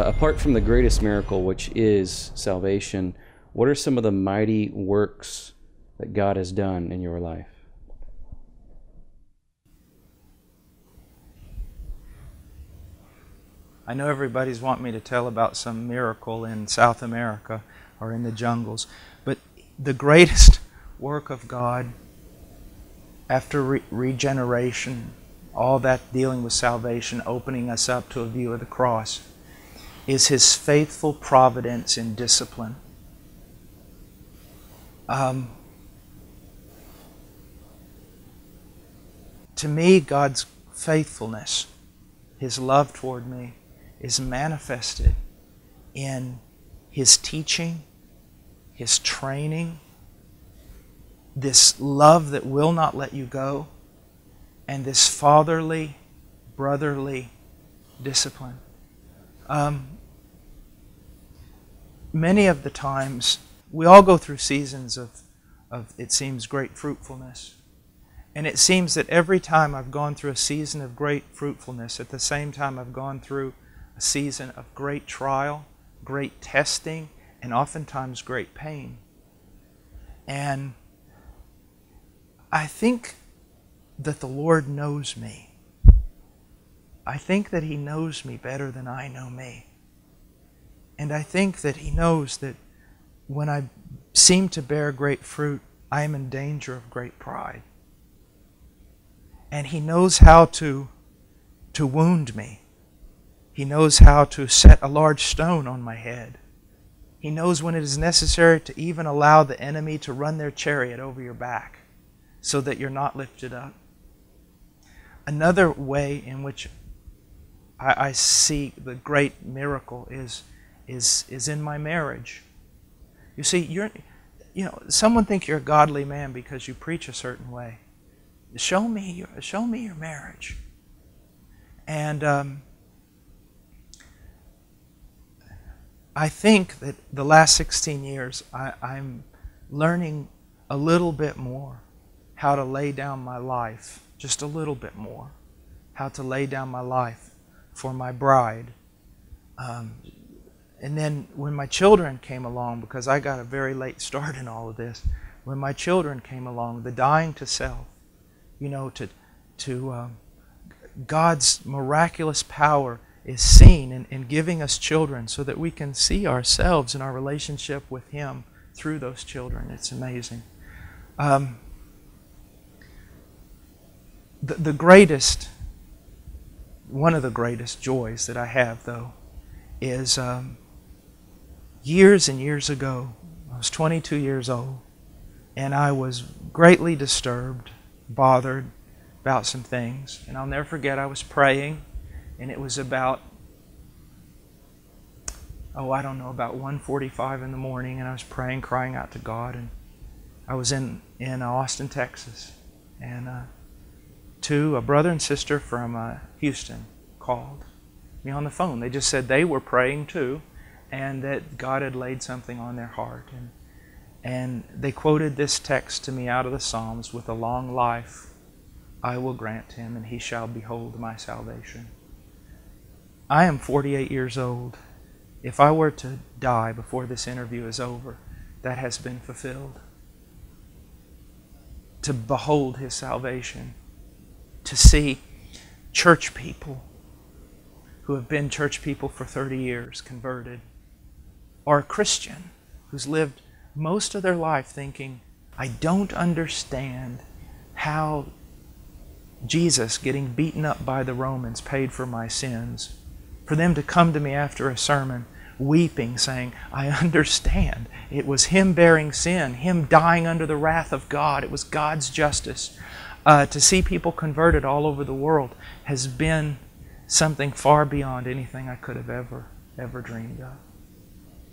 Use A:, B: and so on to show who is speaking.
A: apart from the greatest miracle, which is salvation, what are some of the mighty works that God has done in your life?
B: I know everybody's wanting me to tell about some miracle in South America or in the jungles, but the greatest work of God after regeneration, all that dealing with salvation, opening us up to a view of the cross, is His faithful providence in discipline. To me, God's faithfulness, His love toward me, is manifested in His teaching, His training, this love that will not let you go, and this fatherly, brotherly discipline. Many of the times, we all go through seasons of, it seems, great fruitfulness. And it seems that every time I've gone through a season of great fruitfulness, at the same time I've gone through a season of great trial, great testing, and oftentimes great pain. And I think that the Lord knows me. I think that He knows me better than I know me. And I think that He knows that when I seem to bear great fruit, I am in danger of great pride. And He knows how to wound me. He knows how to set a large stone on my head. He knows when it is necessary to even allow the enemy to run their chariot over your back so that you're not lifted up. Another way in which I see the great miracle is in my marriage. You see, someone think you're a godly man because you preach a certain way. Show me your marriage. And I think that the last 16 years I'm learning a little bit more how to lay down my life, just a little bit more, how to lay down my life for my bride. And then when my children came along, because I got a very late start in all of this, when my children came along, the dying to self, God's miraculous power is seen in giving us children so that we can see ourselves in our relationship with Him through those children. It's amazing. One of the greatest joys that I have, though, is years and years ago, I was 22 years old, and I was greatly disturbed, bothered about some things. And I'll never forget, I was praying, and it was about 1:45 in the morning, and I was praying, crying out to God. And I was in Austin, Texas, and a brother and sister from Houston called me on the phone. They just said they were praying too, and that God had laid something on their heart. And they quoted this text to me out of the Psalms: "With a long life I will grant him, and he shall behold my salvation." I am 48 years old. If I were to die before this interview is over, that has been fulfilled. To behold His salvation, to see church people who have been church people for 30 years converted, or a Christian who's lived most of their life thinking, I don't understand how Jesus getting beaten up by the Romans paid for my sins. For them to come to me after a sermon weeping, saying, I understand. It was Him bearing sin, Him dying under the wrath of God. It was God's justice. To see people converted all over the world has been something far beyond anything I could have ever dreamed of.